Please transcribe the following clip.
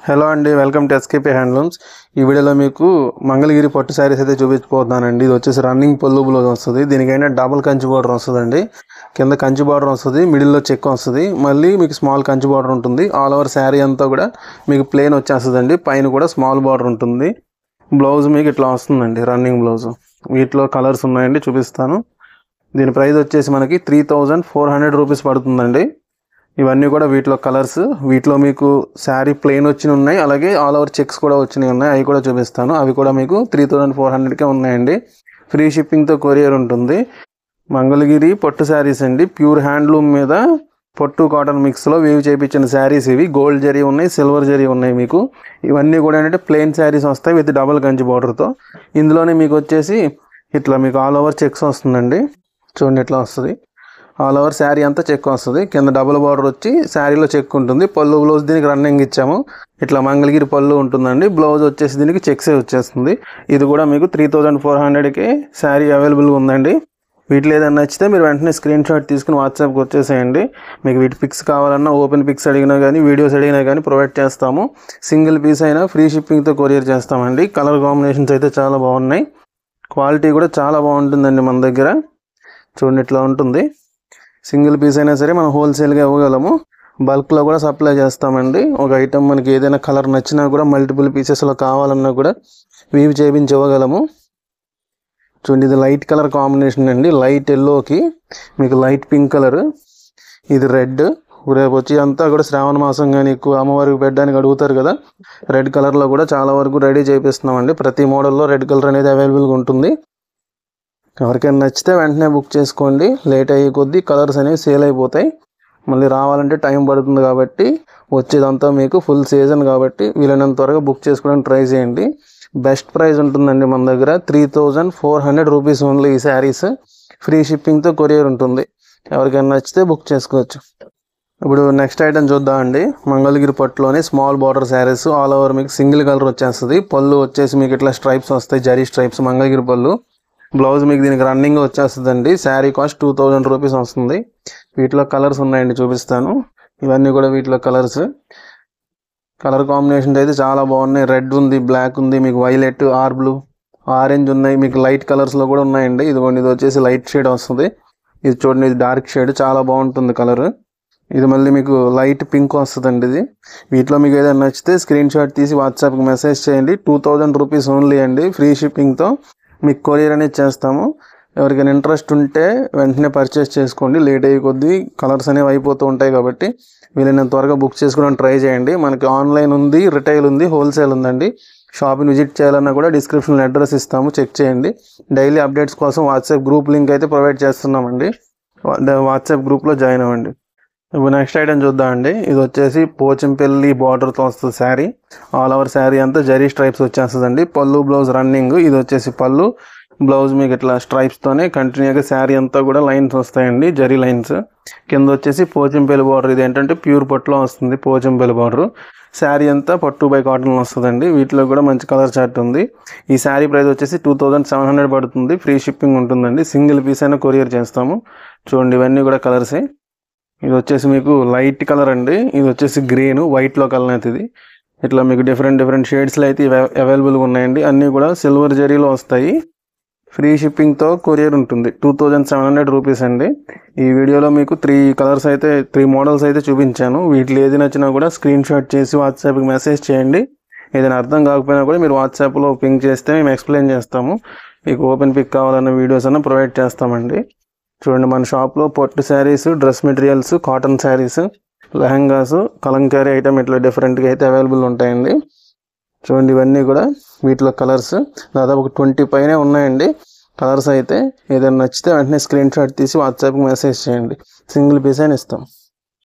Hello అండి, welcome to SKP handlooms. ఈ వీడియోలో మీకు మంగళగిరి పట్టు శారీస్ అయితే చూపించబోతున్నానండి. ఇది వచ్చేసి రన్నింగ్ పళ్ళు బ్లౌజ్ వస్తుంది. దీనికైనా డబుల్ కంచి బార్డర్ వస్తుందండి. కింద కంచి బార్డర్ వస్తుంది, మిడిల్లో చెక్ వస్తుంది, మళ్ళీ మీకు స్మాల్ కంచి బార్డర్ ఉంటుంది. ఆల్ ఓవర్ శారీ అంతా కూడా మీకు ప్లెయిన్ వచ్చేస్తుందండి. పైన కూడా స్మాల్ బార్డర్ ఉంటుంది. బ్లౌజ్ మీకు ఇట్లా వస్తుందండి, రన్నింగ్ బ్లౌజ్. వీటిలో కలర్స్ ఉన్నాయండి, చూపిస్తాను. దీని ప్రైస్ వచ్చేసి మనకి 3400 రూపీస్ పడుతుందండి. ఇవన్నీ కూడా వీటిలో కలర్స్. వీటిలో మీకు శారీ ప్లెయిన్ వచ్చిన ఉన్నాయి, అలాగే ఆల్ ఓవర్ చెక్స్ కూడా వచ్చినాయి ఉన్నాయి. అవి కూడా చూపిస్తాను. అవి కూడా మీకు 3400కే ఉన్నాయండి. ఫ్రీ షిప్పింగ్తో కొరియర్ ఉంటుంది. మంగళగిరి పట్టు శారీస్ అండి, ప్యూర్ హ్యాండ్లూమ్ మీద పట్టు కాటన్ మిక్స్లో వేవ్ చేయించిన శారీస్. ఇవి గోల్డ్ జరీ ఉన్నాయి, సిల్వర్ జరీ ఉన్నాయి. మీకు ఇవన్నీ కూడా ఏంటంటే ప్లెయిన్ శారీస్ వస్తాయి విత్ డబల్ కంచి బార్డర్తో. ఇందులోనే మీకు వచ్చేసి ఇట్లా మీకు ఆల్ ఓవర్ చెక్స్ వస్తుందండి. చూడండి ఇట్లా వస్తుంది. ఆల్ ఓవర్ శారీ అంతా చెక్ వస్తుంది. కింద డబుల్ బార్డర్ వచ్చి శారీలో చెక్ ఉంటుంది. పళ్ళు బ్లౌజ్ దీనికి రన్నింగ్ ఇచ్చాము. ఇట్లా మంగళగిరి పళ్ళు ఉంటుందండి. బ్లౌజ్ వచ్చేసి దీనికి చెక్సే వచ్చేస్తుంది. ఇది కూడా మీకు 3400కే శారీ అవైలబుల్గా ఉందండి. వీటిలో ఏదైనా నచ్చితే మీరు వెంటనే స్క్రీన్ షాట్ తీసుకుని వాట్సాప్కి వచ్చేసేయండి. మీకు వీటి పిక్స్ కావాలన్నా, ఓపెన్ పిక్స్ అడిగినా కానీ, వీడియోస్ అడిగినా కానీ ప్రొవైడ్ చేస్తాము. సింగిల్ పీస్ అయినా ఫ్రీ షిప్పింగ్తో కొరియర్ చేస్తామండి. కలర్ కాంబినేషన్స్ అయితే చాలా బాగున్నాయి. క్వాలిటీ కూడా చాలా బాగుంటుందండి మన దగ్గర. చూడండి ఇట్లా ఉంటుంది. సింగిల్ పీస్ అయినా సరే మనం హోల్సేల్గా ఇవ్వగలము. బల్క్లో కూడా సప్లై చేస్తామండి. ఒక ఐటమ్ మనకి ఏదైనా కలర్ నచ్చినా కూడా మల్టిపుల్ పీసెస్లో కావాలన్నా కూడా వీవ్ చేయించి ఇవ్వగలము. చూడండి, ఇది లైట్ కలర్ కాంబినేషన్ అండి. లైట్ ఎల్లోకి మీకు లైట్ పింక్ కలర్, ఇది రెడ్. రేపు వచ్చి అంతా కూడా శ్రావణ మాసం కానీ ఎక్కువ అమ్మవారికి పెట్టడానికి అడుగుతారు కదా, రెడ్ కలర్లో కూడా చాలా వరకు రెడీ చేపిస్తున్నామండి. ప్రతి మోడల్లో రెడ్ కలర్ అనేది అవైలబుల్గా ఉంటుంది. ఎవరికైనా నచ్చితే వెంటనే బుక్ చేసుకోండి. లేట్ అయ్యే కొద్దీ కలర్స్ అనేవి సేల్ అయిపోతాయి. మళ్ళీ రావాలంటే టైం పడుతుంది. కాబట్టి వచ్చేదంతా మీకు ఫుల్ సీజన్ కాబట్టి వీలైనంత త్వరగా బుక్ చేసుకోవడానికి ట్రై చేయండి. బెస్ట్ ప్రైస్ ఉంటుందండి మన దగ్గర. 3400 రూపీస్ ఓన్లీ ఈ శారీస్. ఫ్రీ షిప్పింగ్తో కొరియర్ ఉంటుంది. ఎవరికైనా నచ్చితే బుక్ చేసుకోవచ్చు. ఇప్పుడు నెక్స్ట్ ఐటమ్ చూద్దామండి. మంగళగిరి పట్టులోనే small border saris. All over మీకు సింగిల్ కలర్ వచ్చేస్తుంది. పళ్ళు వచ్చేసి మీకు ఇట్లా స్ట్రైప్స్ వస్తాయి, జరీ స్ట్రైప్స్ మంగళగిరి పళ్ళు. బ్లౌజ్ మీకు దీనికి రన్నింగ్ వచ్చేస్తుందండి. శారీ కాస్ట్ 2000 రూపీస్ వస్తుంది. వీటిలో కలర్స్ ఉన్నాయండి, చూపిస్తాను. ఇవన్నీ కూడా వీటిలో కలర్స్. కలర్ కాంబినేషన్స్ అయితే చాలా బాగున్నాయి. రెడ్ ఉంది, బ్లాక్ ఉంది, మీకు వైలెట్, ఆర్ బ్లూ, ఆరెంజ్ ఉన్నాయి. మీకు లైట్ కలర్స్లో కూడా ఉన్నాయండి. ఇదిగోండి, ఇది వచ్చేసి లైట్ షేడ్ వస్తుంది. ఇది చూడండి, ఇది డార్క్ షేడ్, చాలా బాగుంటుంది కలర్. ఇది మళ్ళీ మీకు లైట్ పింక్ వస్తుందండి. ఇది వీటిలో మీకు ఏదైనా నచ్చితే స్క్రీన్ షాట్ తీసి వాట్సాప్కి మెసేజ్ చేయండి. 2000 రూపీస్ ఓన్లీ అండి. ఫ్రీ షిప్పింగ్తో మీకు కొరియర్ అనేది చేస్తాము. ఎవరికైనా ఇంట్రెస్ట్ ఉంటే వెంటనే పర్చేస్ చేసుకోండి. లేట్ అయ్యే కొద్దీ కలర్స్ అనేవి అయిపోతూ ఉంటాయి కాబట్టి వీలైనంత త్వరగా బుక్ చేసుకోవడానికి ట్రై చేయండి. మనకి ఆన్లైన్ ఉంది, రిటైల్ ఉంది, హోల్సేల్ ఉందండి. షాప్ని విజిట్ చేయాలన్నా కూడా డిస్క్రిప్షన్లో అడ్రస్ ఇస్తాము, చెక్ చేయండి. డైలీ అప్డేట్స్ కోసం వాట్సాప్ గ్రూప్ లింక్ అయితే ప్రొవైడ్ చేస్తున్నామండి. వాట్సాప్ గ్రూప్లో జాయిన్ అవ్వండి. ఇప్పుడు నెక్స్ట్ ఐటమ్ చూద్దామండి. ఇది వచ్చేసి పోచంపల్లి బార్డర్తో వస్తుంది శారీ. ఆల్ ఓవర్ శారీ అంతా జరీ స్ట్రైప్స్ వచ్చేస్తుందండి. పళ్ళు బ్లౌజ్ రన్నింగ్. ఇది వచ్చేసి పళ్ళు, బ్లౌజ్ మీకు ఇట్లా స్ట్రైప్స్తోనే కంటిన్యూగా శారీ అంతా కూడా లైన్స్ వస్తాయండి, జరీ లైన్స్. కింద వచ్చేసి పోచంపల్లి బార్డర్. ఇది ఏంటంటే ప్యూర్ పట్టులో వస్తుంది పోచంపల్లి బార్డర్. శారీ అంతా పట్టు బై కాటన్ వస్తుందండి. వీటిలో కూడా మంచి కలర్ చార్ట్ ఉంది. ఈ శారీ ప్రైస్ వచ్చేసి 2700 పడుతుంది. ఫ్రీ షిప్పింగ్ ఉంటుందండి. సింగిల్ పీస్ అయినా కొరియర్ చేస్తాము. చూడండి, ఇవన్నీ కూడా కలర్సే. ఇది వచ్చేసి మీకు లైట్ కలర్ అండి. ఇది వచ్చేసి గ్రీన్, వైట్లో కలర్ అయితే. ఇది ఇట్లా మీకు డిఫరెంట్ షేడ్స్లో అయితే అవైలబుల్గా ఉన్నాయండి. అన్నీ కూడా సిల్వర్ జరీలో వస్తాయి. ఫ్రీ షిప్పింగ్తో కొరియర్ ఉంటుంది. 2700 రూపీస్ అండి. ఈ వీడియోలో మీకు 3 మోడల్స్ అయితే చూపించాను. వీటిలో ఏది నచ్చినా కూడా స్క్రీన్ షాట్ చేసి వాట్సాప్కి మెసేజ్ చేయండి. ఏదైనా అర్థం కాకపోయినా కూడా మీరు వాట్సాప్లో పింక్ చేస్తే మేము ఎక్స్ప్లెయిన్ చేస్తాము. మీకు ఓపెన్ పిక్ కావాలన్న వీడియోస్ అన్న ప్రొవైడ్ చేస్తామండి. చూడండి, మన షాప్లో పట్టు saris, dress materials, cotton saris, lehengas, Kalamkari item ఇట్లా డిఫరెంట్గా అయితే అవైలబుల్ ఉంటాయండి. చూడండి, ఇవన్నీ కూడా వీటిలో కలర్స్ దాదాపు 20 పైనే ఉన్నాయండి కలర్స్ అయితే. ఏదైనా నచ్చితే వెంటనే స్క్రీన్ షాట్ తీసి వాట్సాప్కి మెసేజ్ చేయండి. సింగిల్ పీస్ అయినా ఇస్తాం.